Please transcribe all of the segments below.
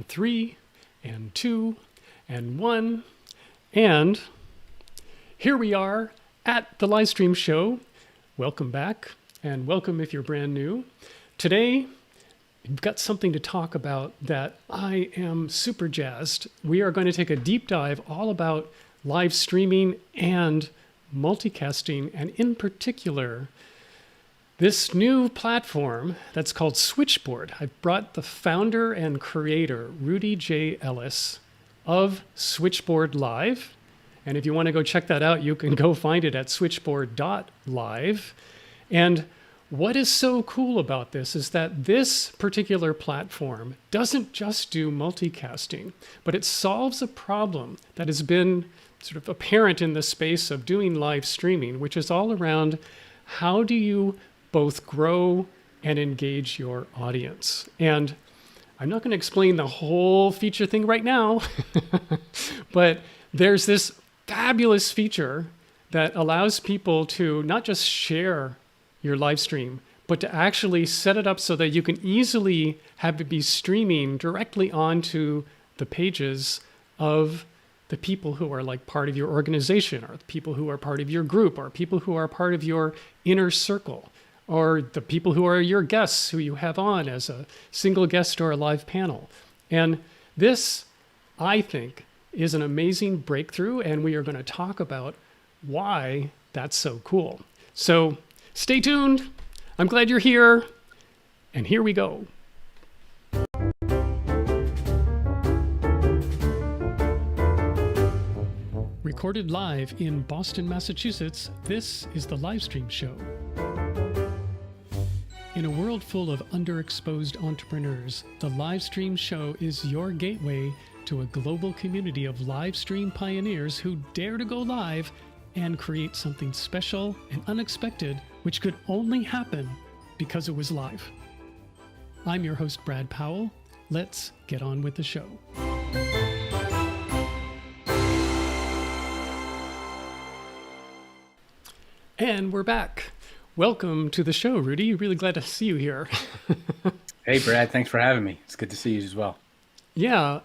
3 and 2 and 1. And here we are at the Livestream Show. Welcome back, and welcome if you're brand new. Today, we've got something to talk about that I am super jazzed. We are going to take a deep dive all about live streaming and multicasting, and in particular, this new platform that's called Switchboard. I've brought the founder and creator, Rudy J. Ellis of Switchboard Live. And if you want to go check that out, you can go find it at switchboard.live. And what is so cool about this is that this particular platform doesn't just do multicasting, but it solves a problem that has been sort of apparent in the space of doing live streaming, which is all around how do you both grow and engage your audience. And I'm not going to explain the whole feature thing right now, but there's this fabulous feature that allows people to not just share your live stream, but to actually set it up so that you can easily have it be streaming directly onto the pages of the people who are like part of your organization, or the people who are part of your group, or people who are part of your inner circle, or the people who are your guests who you have on as a single guest or a live panel. And this, I think, is an amazing breakthrough, and we are going to talk about why that's so cool. So stay tuned. I'm glad you're here, and here we go. Recorded live in Boston, Massachusetts, this is the Livestream Show. In a world full of underexposed entrepreneurs, the Livestream Show is your gateway to a global community of live stream pioneers who dare to go live and create something special and unexpected, which could only happen because it was live. I'm your host, Brad Powell. Let's get on with the show. And we're back. Welcome to the show, Rudy. Really glad to see you here. Hey, Brad. Thanks for having me. It's good to see you as well. Yeah.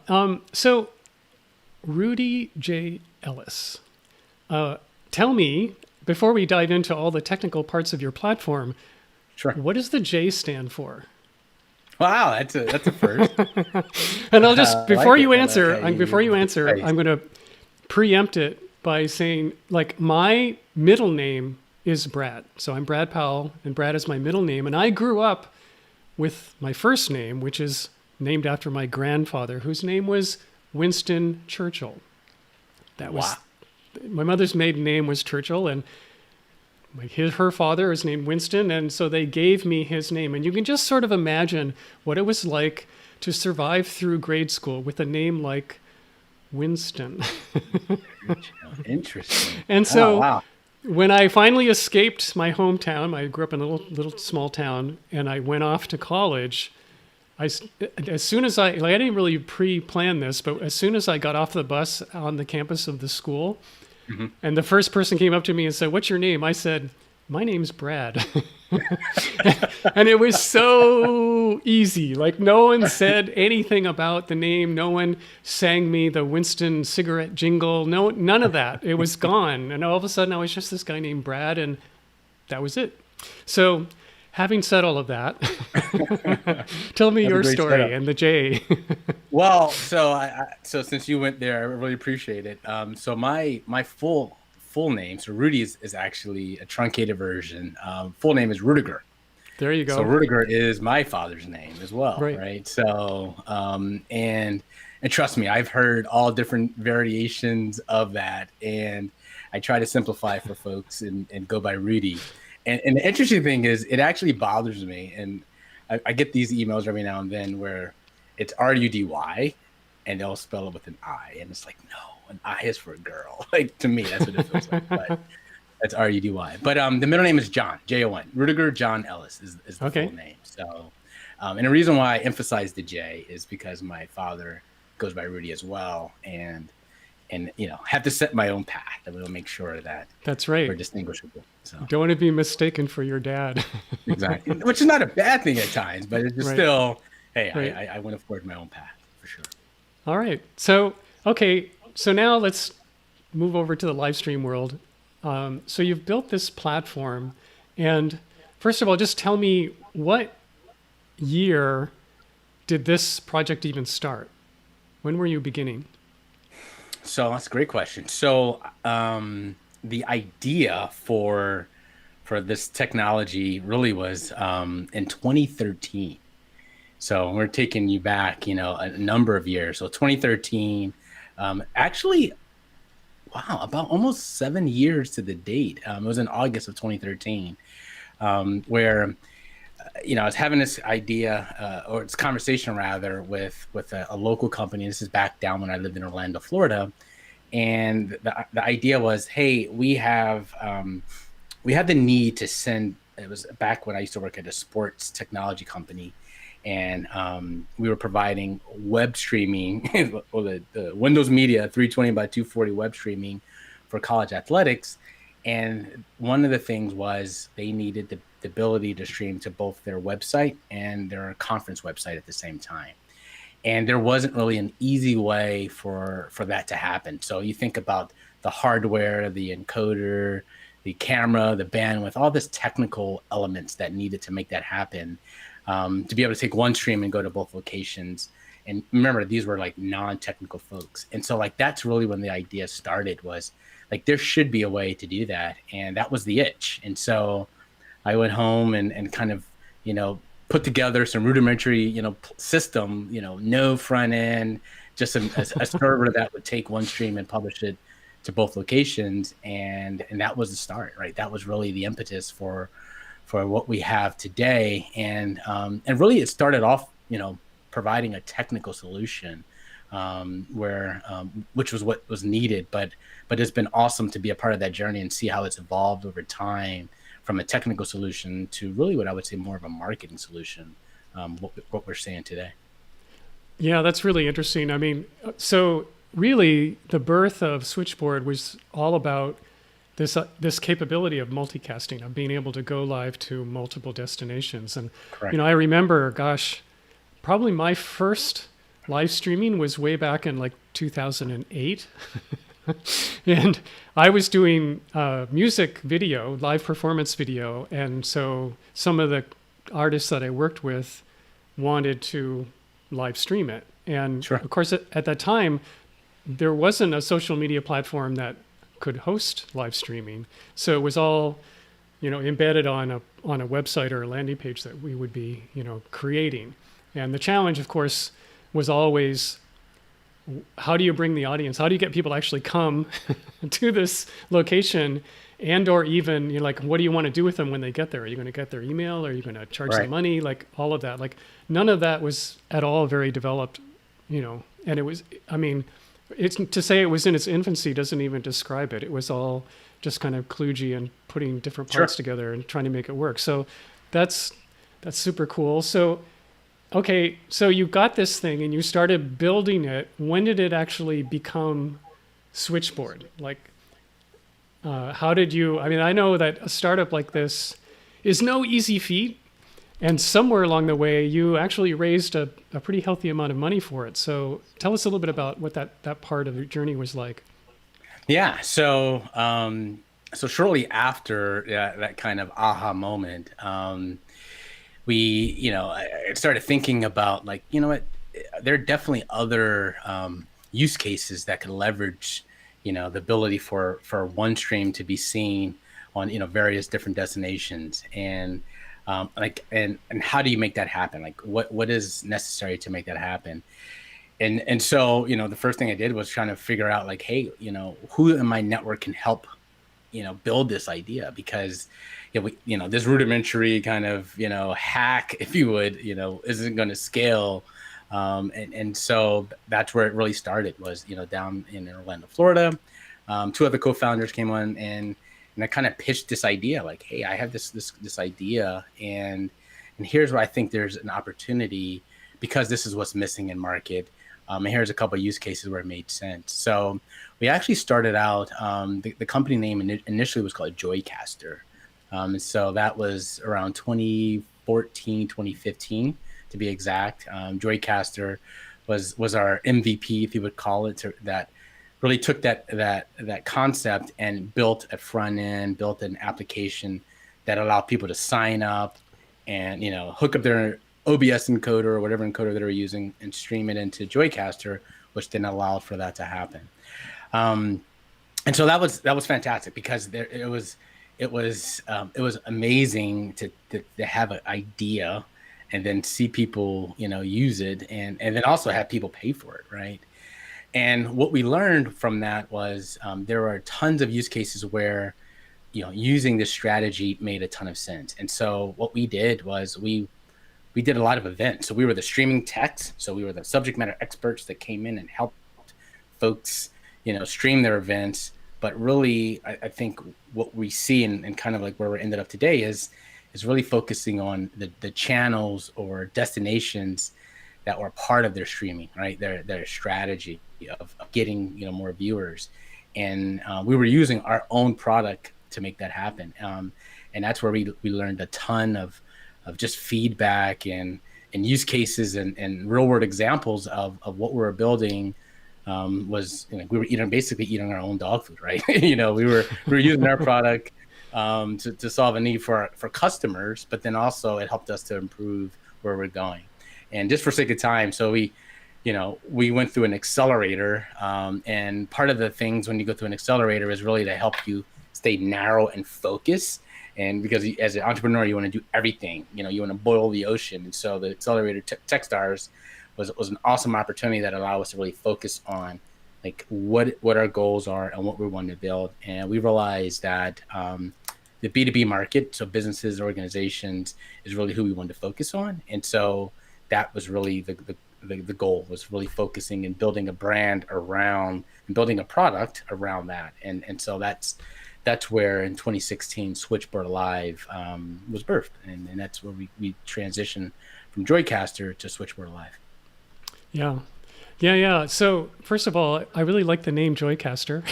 So, Rudy J. Ellis, tell me, before we dive into all the technical parts of your platform, Sure. What does the J stand for? Wow, that's a first. And I'll just before like you it. answer, Okay, before you answer, right. I'm going to preempt it by saying, like, my middle name is Brad. So I'm Brad Powell, and Brad is my middle name. And I grew up with my first name, which is named after my grandfather, whose name was Winston Churchill. That was my mother's maiden name was Churchill, and her father is named Winston, and so they gave me his name. And you can just sort of imagine what it was like to survive through grade school with a name like Winston. Interesting. And so wow. When I finally escaped my hometown, I grew up in a little small town, and I went off to college. As soon as I didn't really pre-plan this, but as soon as I got off the bus on the campus of the school, and the first person came up to me and said, "What's your name?" I said, "My name's Brad." And it was so easy. Like, no one said anything about the name. No one sang me the Winston cigarette jingle. No, none of that. It was gone. And all of a sudden I was just this guy named Brad, and that was it. So having said all of that, tell me your story setup. And the J. Well, so since you went there, I really appreciate it. So my full name, so Rudy is actually a truncated version. Full name is Rudiger. There you go. So Rudiger is my father's name as well, right? So, and trust me, I've heard all different variations of that, and I try to simplify for folks and go by Rudy. And the interesting thing is, it actually bothers me, and I get these emails every now and then where it's R-U-D-Y, and they'll spell it with an I, and it's like, no, an I is for a girl. Like, to me, that's what it feels like. But that's R-U-D-Y. But the middle name is John, J-O-N. Rudiger John Ellis is the full name. So, and the reason why I emphasize the J is because my father goes by Rudy as well, and have to set my own path. I will make sure that that's right. We're distinguishable. So don't want to be mistaken for your dad. Exactly, which is not a bad thing at times, but it's just still, hey, I went forward my own path. for sure. All right. So, okay. So now let's move over to the live stream world. So you've built this platform, and first of all, just tell me, what year did this project even start? When were you beginning? So that's a great question. So the idea for this technology really was in 2013. So we're taking you back, a number of years. So 2013, actually, wow, about almost 7 years to the date. It was in August of 2013, where I was having this idea, or this conversation rather, with a local company. This is back down when I lived in Orlando, Florida, and the idea was, hey, we have the need to send. It was back when I used to work at a sports technology company, and we were providing web streaming, or the Windows Media 320 by 240 web streaming for college athletics. And one of the things was they needed the ability to stream to both their website and their conference website at the same time. And there wasn't really an easy way for that to happen. So you think about the hardware, the encoder, the camera, the bandwidth, all this technical elements that needed to make that happen, to be able to take one stream and go to both locations. And remember, these were like non-technical folks. And so like, that's really when the idea started, was like, there should be a way to do that. And that was the itch. And so I went home and kind of, put together some rudimentary, system, no front end, just a server that would take one stream and publish it to both locations. And that was the start, right? That was really the impetus for what we have today. And really it started off, providing a technical solution, which was what was needed, but it's been awesome to be a part of that journey and see how it's evolved over time, from a technical solution to really what I would say more of a marketing solution, what we're seeing today. Yeah, that's really interesting. I mean, so really the birth of Switchboard was all about this capability of multicasting, of being able to go live to multiple destinations. And, Correct. I remember, gosh, probably my first live streaming was way back in like 2008. And I was doing music video, live performance video. And so some of the artists that I worked with wanted to live stream it. And Sure. Of course, at that time, there wasn't a social media platform that could host live streaming. So it was all, embedded on a website or a landing page that we would be, creating. And the challenge, of course, was always, how do you bring the audience? How do you get people to actually come to this location? And or even, like, what do you want to do with them when they get there? Are you going to get their email? Are you going to charge them money? Like, all of that. Like, none of that was at all very developed, and it was, I mean, it's to say it was in its infancy doesn't even describe it. It was all just kind of kludgy and putting different parts together and trying to make it work. So that's super cool. So, okay, so you got this thing and you started building it. When did it actually become Switchboard? Like, how did you, I mean, I know that a startup like this is no easy feat. And somewhere along the way, you actually raised a pretty healthy amount of money for it. So tell us a little bit about what that part of your journey was like. Yeah. So shortly after that kind of aha moment, I started thinking about, like, what, there are definitely other use cases that could leverage, the ability for one stream to be seen on, various different destinations. And and how do you make that happen? Like, what is necessary to make that happen? And so, the first thing I did was trying to figure out, like, hey, who in my network can help, build this idea? Because, this rudimentary kind of, hack, if you would, isn't going to scale. And so that's where it really started, was, down in Orlando, Florida. Two other co-founders came on, and I kind of pitched this idea, like, hey, I have this idea, and here's where I think there's an opportunity, because this is what's missing in market. And here's a couple of use cases where it made sense. So we actually started out, the company name initially was called Joycaster. And so that was around 2014, 2015 to be exact. Joycaster was our MVP, if you would call it, that really took that concept and built a front end, built an application that allowed people to sign up and, you know, hook up their OBS encoder or whatever encoder they were using and stream it into Joycaster, which then allowed for that to happen. And so that was fantastic, because it was amazing to have an idea and then see people, you know, use it, and then also have people pay for it, right? And what we learned from that was there are tons of use cases where, you know, using this strategy made a ton of sense. And so what we did was we did a lot of events. So we were the streaming techs. So we were the subject matter experts that came in and helped folks, you know, stream their events. But really, I think what we see and kind of like where we're ended up today is really focusing on the channels or destinations that were part of their streaming, right? Their strategy of getting, you know, more viewers. And we were using our own product to make that happen. And that's where we learned a ton of just feedback and use cases and real world examples of what we were building. Was, you know, we were basically eating our own dog food, right? You know, we were using our product to solve a need for customers, but then also it helped us to improve where we're going. And just for sake of time, so we went through an accelerator, and part of the things when you go through an accelerator is really to help you stay narrow and focus. And because as an entrepreneur, you want to do everything, you know, you want to boil the ocean. And so the accelerator Techstars was an awesome opportunity that allowed us to really focus on like what our goals are and what we want to build. And we realized that the B2B market, so businesses, organizations, is really who we wanted to focus on. And so that was really the goal, was really focusing and building a brand around and building a product around that. And so that's where in 2016 Switchboard Live was birthed. And that's where we transitioned from Joycaster to Switchboard Live. Yeah. So first of all, I really like the name Joycaster.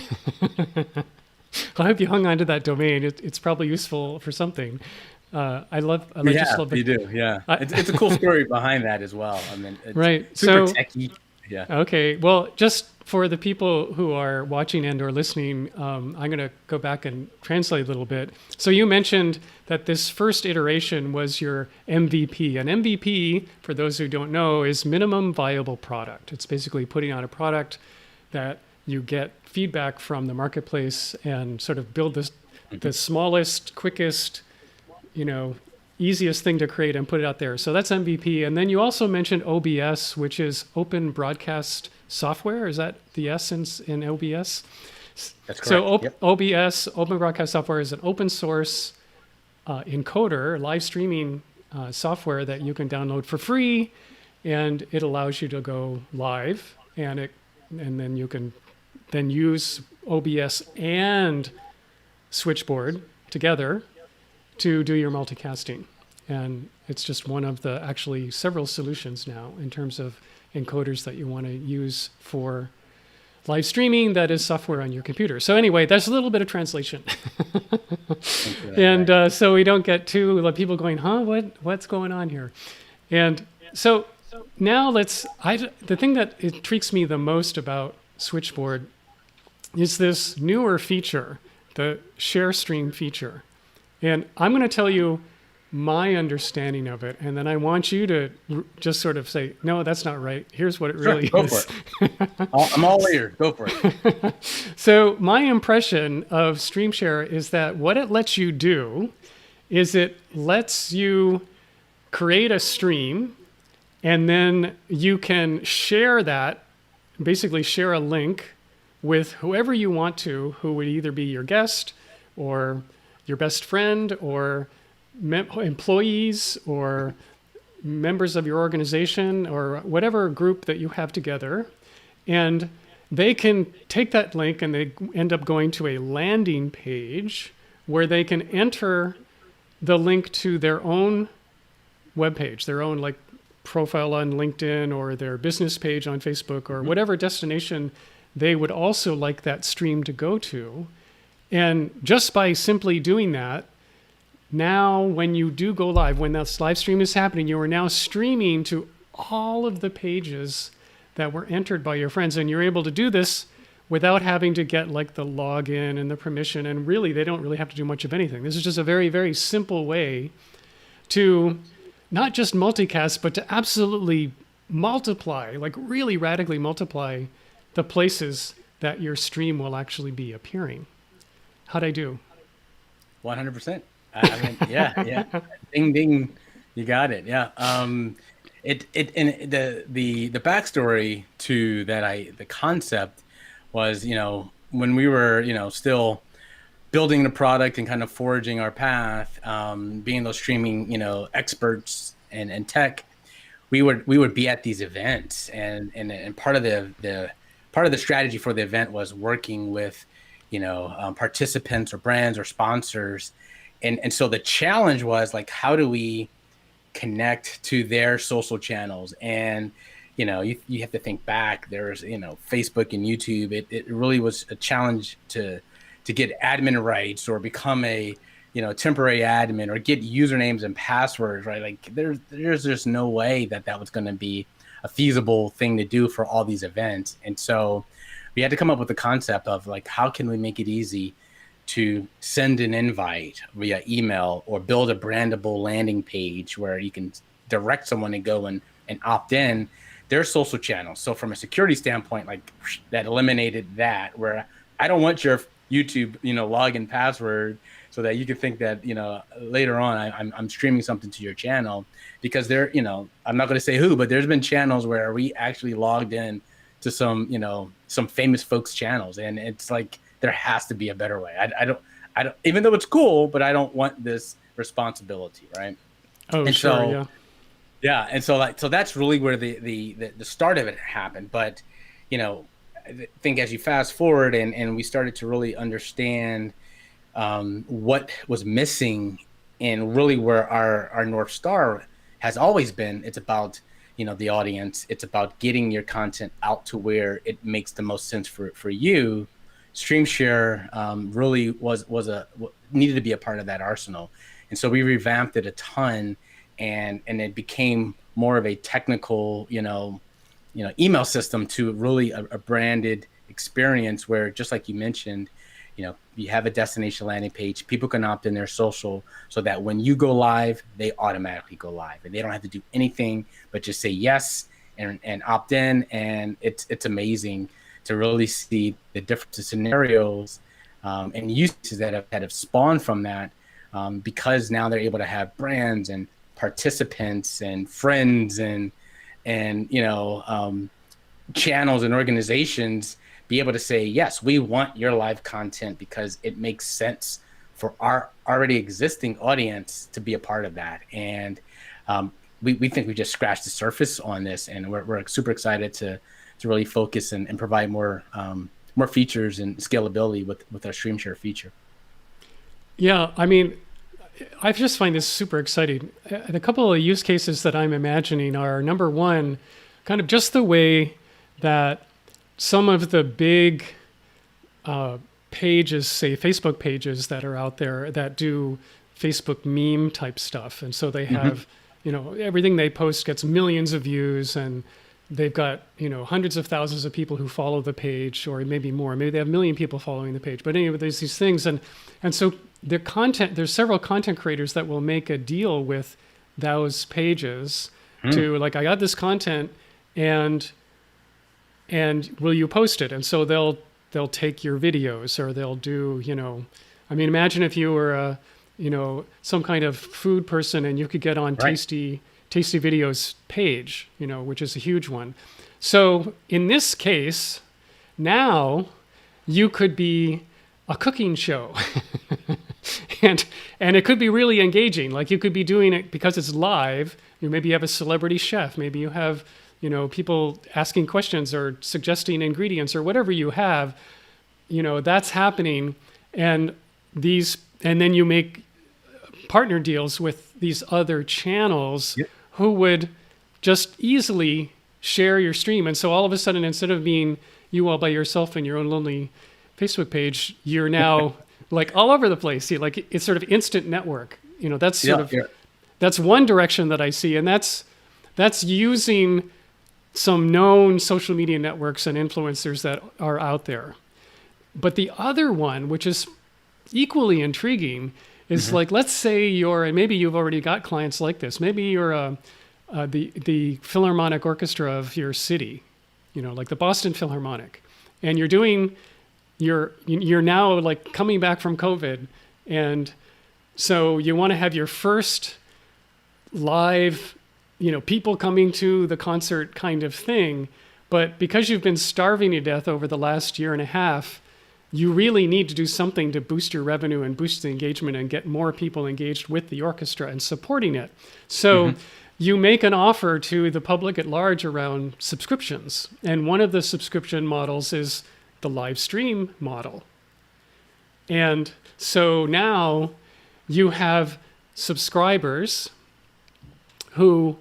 I hope you hung on to that domain. It's probably useful for something. I just love it. You do. Yeah. It's a cool story behind that as well. I mean, it's right. super techy. Yeah. Okay. Well, just for the people who are watching and or listening, I'm going to go back and translate a little bit. So you mentioned that this first iteration was your MVP. An MVP, for those who don't know, is minimum viable product. It's basically putting out a product that you get feedback from the marketplace and sort of build the smallest, quickest, you know, easiest thing to create and put it out there. So that's MVP. And then you also mentioned OBS, which is Open Broadcast Software. Is that the essence in OBS? That's correct. So OBS, Open Broadcast Software, is an open source encoder, live streaming software that you can download for free, and it allows you to go live, and then you can then use OBS and Switchboard together to do your multicasting. And it's just one of the actually several solutions now in terms of encoders that you want to use for live streaming that is software on your computer. So anyway, there's a little bit of translation. And so we don't get too like people going, what's going on here? And so now the thing that intrigues me the most about Switchboard is this newer feature, the share stream feature. And I'm going to tell you my understanding of it, and then I want you to just sort of say, no, that's not right. Here's what it really go is. For it. I'm all ears. Go for it. So my impression of Streamshare is that what it lets you do is it lets you create a stream, and then you can share that, basically share a link with whoever you want to, who would either be your guest or your best friend or employees or members of your organization or whatever group that you have together. And they can take that link and they end up going to a landing page where they can enter the link to their own webpage, their own like profile on LinkedIn or their business page on Facebook or whatever destination they would also like that stream to go to. And just by simply doing that, now when you do go live, when that live stream is happening, you are now streaming to all of the pages that were entered by your friends. And you're able to do this without having to get like the login and the permission. And really, they don't really have to do much of anything. This is just a very, very simple way to not just multicast, but to absolutely multiply, like really radically multiply the places that your stream will actually be appearing. How'd I do? 100%. I mean, yeah. Ding, ding. You got it. Yeah. And the backstory to that, the concept was, when we were, still building the product and kind of forging our path, being those streaming, experts and tech, we would be at these events, and part of the strategy for the event was working with, participants or brands or sponsors, and so the challenge was like, how do we connect to their social channels? And you have to think back. There's Facebook and YouTube. It really was a challenge to get admin rights or become a temporary admin or get usernames and passwords, right? Like there's just no way that was going to be a feasible thing to do for all these events. And so we had to come up with the concept of like, how can we make it easy to send an invite via email or build a brandable landing page where you can direct someone to go and opt in their social channels. So from a security standpoint, like that eliminated that, where I don't want your YouTube, login password so that you can think that, later on I'm streaming something to your channel, because I'm not going to say who, but there's been channels where we actually logged in to some famous folks' channels. And it's like, there has to be a better way. I don't, even though it's cool, but I don't want this responsibility. Right. Oh, and sure. Yeah. Yeah. And so that's really where the start of it happened. But, I think as you fast forward and we started to really understand what was missing, and really where our North Star has always been, it's about, the audience. It's about getting your content out to where it makes the most sense for you. Streamshare really needed to be a part of that arsenal. And so we revamped it a ton, and it became more of a technical, email system to really a branded experience where, just like you mentioned, you have a destination landing page, people can opt in their social so that when you go live, they automatically go live and they don't have to do anything but just say yes and opt in. And it's amazing to really see the different scenarios and uses that have spawned from that, because now they're able to have brands and participants and friends and channels and organizations be able to say, yes, we want your live content because it makes sense for our already existing audience to be a part of that. And we think we just scratched the surface on this, and we're super excited to really focus and provide more features and scalability with our Streamshare feature. Yeah, I mean, I just find this super exciting. The couple of use cases that I'm imagining are, number one, kind of just the way that some of the big pages, say Facebook pages that are out there that do Facebook meme type stuff. And so they have, everything they post gets millions of views, and they've got, hundreds of thousands of people who follow the page, or maybe more. Maybe they have 1 million people following the page. But anyway, there's these things. And so there's several content creators that will make a deal with those pages to, like, I got this content and will you post it? And so they'll take your videos, or they'll do, imagine if you were some kind of food person and you could get on Tasty Videos page, which is a huge one. So in this case, now you could be a cooking show. and it could be really engaging. Like, you could be doing it because it's live. Maybe you have a celebrity chef. Maybe you have, people asking questions or suggesting ingredients or whatever you have, that's happening. And then you make partner deals with these other channels who would just easily share your stream. And so all of a sudden, instead of being you all by yourself in your own lonely Facebook page, you're now like all over the place. See, like, it's sort of instant network. That's that's one direction that I see. And that's using some known social media networks and influencers that are out there. But the other one, which is equally intriguing, is like, let's say and maybe you've already got clients like this. Maybe you're the Philharmonic Orchestra of your city, like the Boston Philharmonic, and you're now like coming back from COVID, and so you want to have your first live, people coming to the concert kind of thing, but because you've been starving to death over the last year and a half, you really need to do something to boost your revenue and boost the engagement and get more people engaged with the orchestra and supporting it. So you make an offer to the public at large around subscriptions. And one of the subscription models is the live stream model. And so now you have subscribers who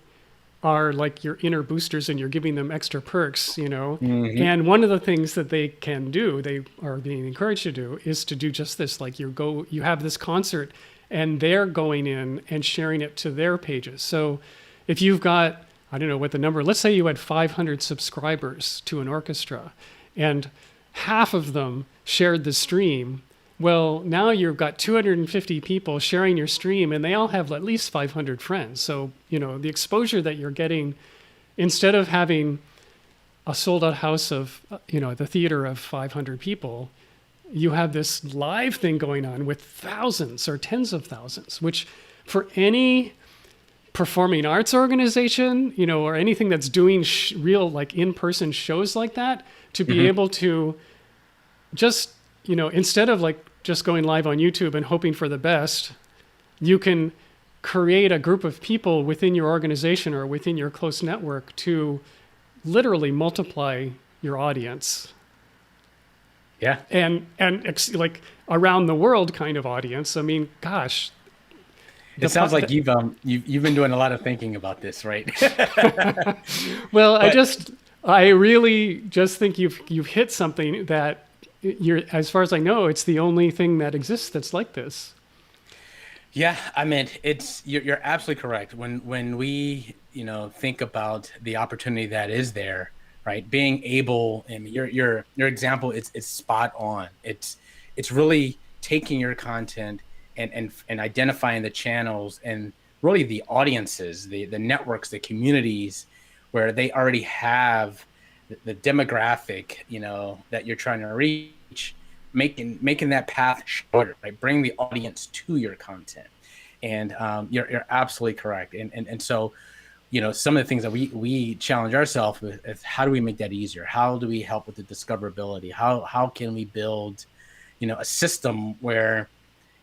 are like your inner boosters, and you're giving them extra perks, And one of the things that they can do, they are being encouraged to do, is to do just this. Like you have this concert, and they're going in and sharing it to their pages. So if you've got, I don't know what the number, let's say you had 500 subscribers to an orchestra, and half of them shared the stream. Well, now you've got 250 people sharing your stream, and they all have at least 500 friends. So, the exposure that you're getting, instead of having a sold-out house of, the theater of 500 people, you have this live thing going on with thousands or tens of thousands, which for any performing arts organization, or anything that's doing real, like in-person shows like that, to be able to just, instead of like just going live on YouTube and hoping for the best, you can create a group of people within your organization or within your close network to literally multiply your audience. Yeah. And like around the world kind of audience. I mean, gosh. It sounds like you've been doing a lot of thinking about this, right? Well, I really just think you've hit something that as far as I know, it's the only thing that exists that's like this. Yeah, I mean, you're absolutely correct. When we think about the opportunity that is there, right? Being able, and your example is spot on. It's really taking your content and identifying the channels and really the audiences, the networks, the communities where they already have the demographic, that you're trying to reach, making that path shorter, right? Bring the audience to your content. And you're absolutely correct. And so, some of the things that we challenge ourselves with is how do we make that easier? How do we help with the discoverability? How can we build, a system where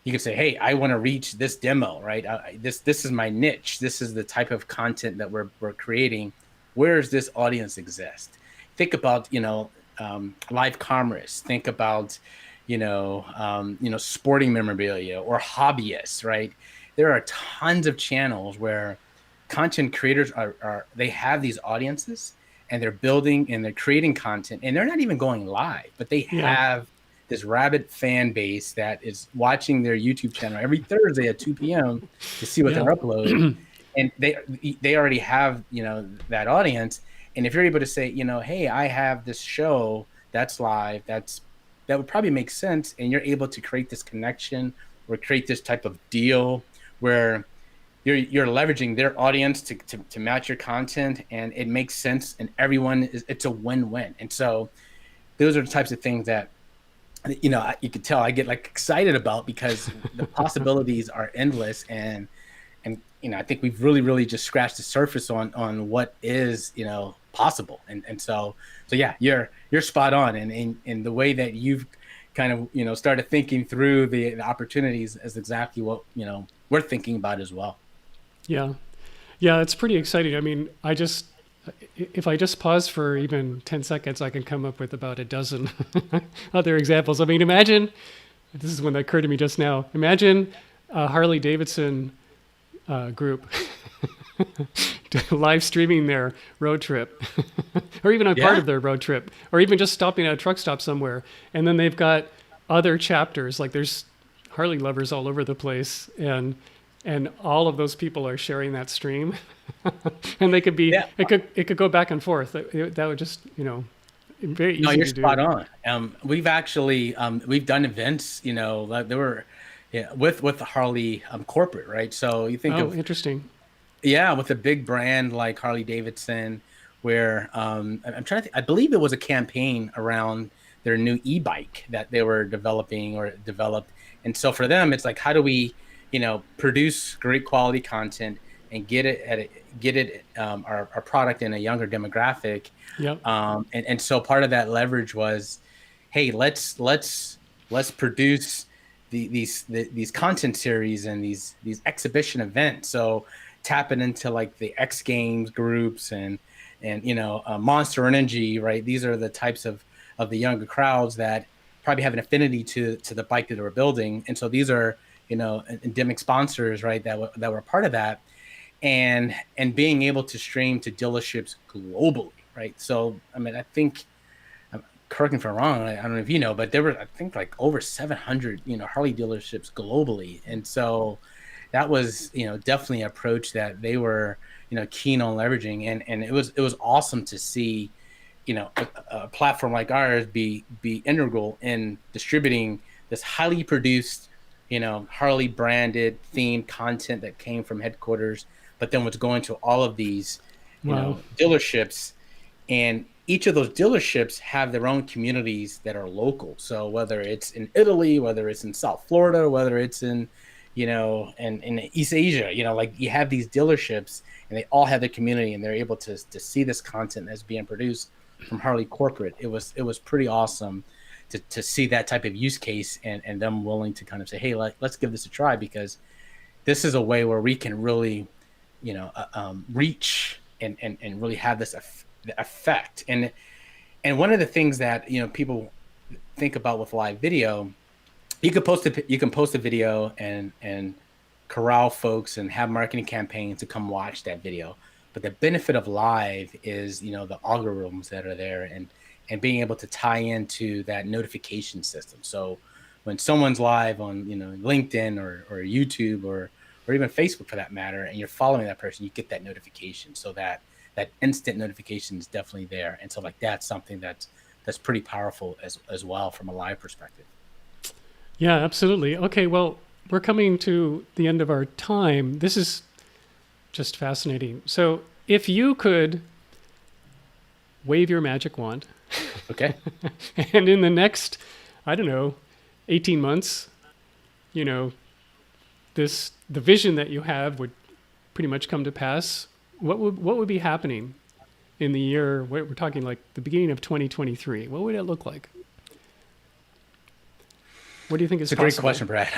you can say, hey, I want to reach this demo, right? This is my niche. This is the type of content that we're creating. Where does this audience exist? Think about, live commerce. Think about, sporting memorabilia or hobbyists, right? There are tons of channels where content creators they have these audiences, and they're building and they're creating content, and they're not even going live, but they have this rabid fan base that is watching their YouTube channel every Thursday at 2 p.m. to see what they're uploading. And they already have, that audience. And if you're able to say, hey, I have this show that's live, that would probably make sense. And you're able to create this connection or create this type of deal where you're leveraging their audience to match your content, and it makes sense, and it's a win-win. And so those are the types of things that, you could tell I get like excited about, because the possibilities are endless. And I think we've really, really just scratched the surface on what is, possible. And so yeah, you're spot on. And the way that you've kind of, started thinking through the opportunities is exactly what, we're thinking about as well. Yeah. Yeah. It's pretty exciting. I mean, if I just pause for even 10 seconds, I can come up with about a dozen other examples. I mean, imagine, this is one that occurred to me just now. Imagine a Harley Davidson group live streaming their road trip or even a part of their road trip, or even just stopping at a truck stop somewhere. And then they've got other chapters, like there's Harley lovers all over the place. And and all of those people are sharing that stream, and they could be, Yeah. it could go back and forth. That would just, very easy No, you're to do. spot on. We've actually we've done events, like there were, yeah, with Harley corporate, right? So you think Oh, of, interesting. yeah, with a big brand like Harley Davidson, where I'm trying to think, I believe it was a campaign around their new e-bike that they were developing or developed. And so for them, it's like, how do we, produce great quality content and get it our product in a younger demographic. Yep. And so part of that leverage was, hey, let's produce these content series and these exhibition events. So tapping into like the X Games groups and Monster Energy, right? These are the types of the younger crowds that probably have an affinity to the bike that they were building, and so these are endemic sponsors, right? That were part of that, and being able to stream to dealerships globally, right? So I mean, I think, correct me if I'm wrong, I don't know if you know, but there were, I think, like over 700 Harley dealerships globally, and so that was definitely an approach that they were keen on leveraging, and it was awesome to see a platform like ours be integral in distributing this highly produced Harley branded themed content that came from headquarters, but then was going to all of these dealerships, and each of those dealerships have their own communities that are local. So whether it's in Italy, whether it's in South Florida, whether it's in in East Asia, like you have these dealerships and they all have their community, and they're able to see this content that's being produced from Harley corporate. It was pretty awesome to see that type of use case, and them willing to kind of say, hey, let's give this a try, because this is a way where we can really reach and really have this effect. And one of the things that people think about with live video, you can post a video and corral folks and have marketing campaigns to come watch that video. But the benefit of live is, the algorithms that are there, and being able to tie into that notification system. So when someone's live on, LinkedIn or YouTube or even Facebook for that matter, and you're following that person, you get that notification. So that instant notification is definitely there. And so like that's something that's pretty powerful as well from a live perspective. Yeah, absolutely. Okay, well, we're coming to the end of our time. This is just fascinating. So if you could wave your magic wand, okay, and in the next, I don't know, 18 months, the vision that you have would pretty much come to pass, what would be happening in the year, we're talking like the beginning of 2023? What would it look like? What do you think is possible? It's a great question, Brad.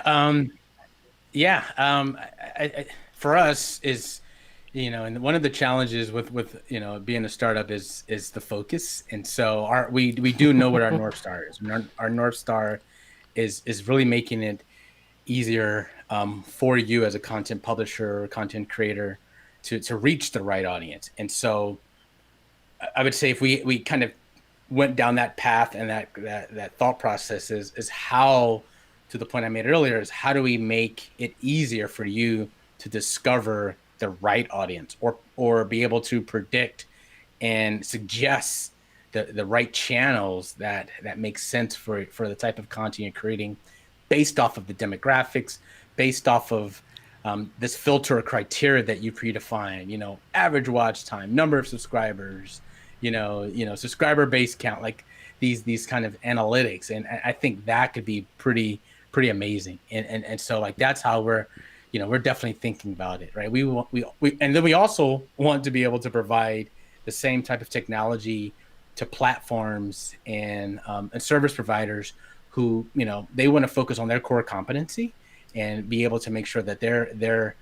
For us is, and one of the challenges with being a startup is the focus. And so we do know what our North Star is. Our North Star is really making it easier for you as a content publisher or content creator to reach the right audience. And so I would say if we kind of went down that path and that thought process is how, to the point I made earlier, is how do we make it easier for you to discover the right audience, or be able to predict and suggest the right channels that make sense for the type of content you're creating, based off of the demographics, based off of this filter criteria that you predefine, average watch time, number of subscribers, subscriber base count, like these kind of analytics. And I think that could be pretty amazing. And so like, that's how we're definitely thinking about it, right? We and then we also want to be able to provide the same type of technology to platforms and service providers who, they want to focus on their core competency and be able to make sure that they're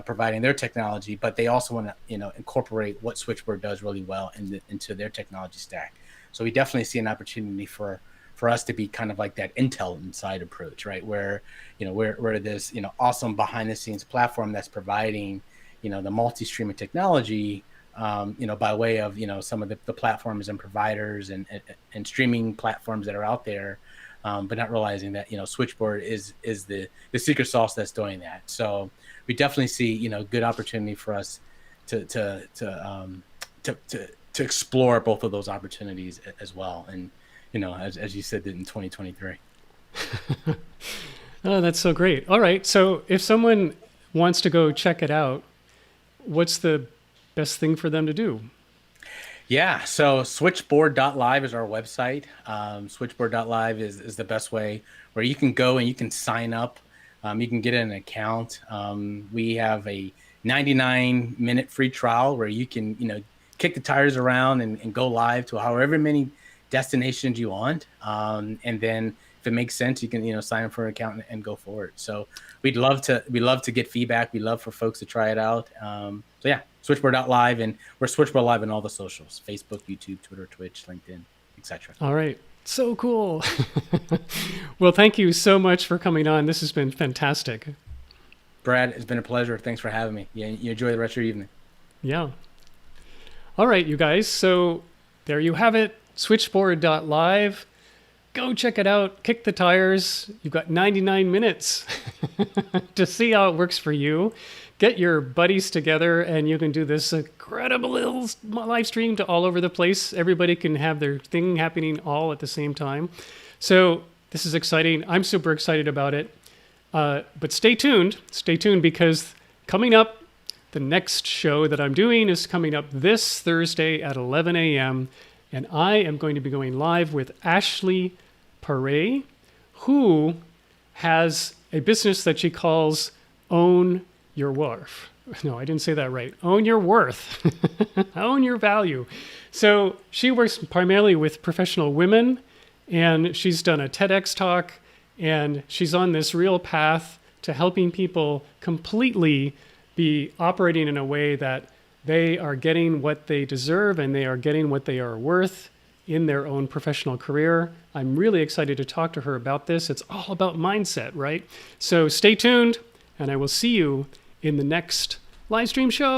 providing their technology, but they also want to, incorporate what Switchboard does really well into their technology stack. So we definitely see an opportunity for us to be kind of like that Intel Inside approach, right? Where, we're this, awesome behind the scenes platform that's providing, the multi-streaming technology, by way of, some of the platforms and providers and streaming platforms that are out there, but not realizing that, Switchboard is the secret sauce that's doing that. So we definitely see, good opportunity for us to explore both of those opportunities as well. And, as you said, in 2023. Oh, that's so great. All right. So if someone wants to go check it out, what's the best thing for them to do? Yeah, so switchboard.live is our website. Switchboard.live is the best way where you can go and you can sign up. You can get an account. We have a 99-minute free trial where you can, kick the tires around and go live to however many destinations you want. And then if it makes sense, you can, sign up for an account and go forward. So we'd love to get feedback. We'd love for folks to try it out. So yeah, switchboard.live, and we're Switchboard Live on all the socials: Facebook, YouTube, Twitter, Twitch, LinkedIn, etc. All right. So cool. Well, thank you so much for coming on. This has been fantastic. Brad, it's been a pleasure. Thanks for having me. Yeah, you enjoy the rest of your evening. Yeah. All right, you guys. So there you have it. Switchboard.live. Go check it out. Kick the tires. You've got 99 minutes to see how it works for you. Get your buddies together and you can do this incredible little live stream to all over the place. Everybody can have their thing happening all at the same time. So this is exciting. I'm super excited about it. But stay tuned. Stay tuned, because coming up, the next show that I'm doing is coming up this Thursday at 11 a.m. And I am going to be going live with Ashley Paray, who has a business that she calls Own Your Worth. No, I didn't say that right. Own your worth. Own your value. So she works primarily with professional women, and she's done a TEDx talk, and she's on this real path to helping people completely be operating in a way that they are getting what they deserve and they are getting what they are worth in their own professional career. I'm really excited to talk to her about this. It's all about mindset, right? So stay tuned, and I will see you in the next live stream show.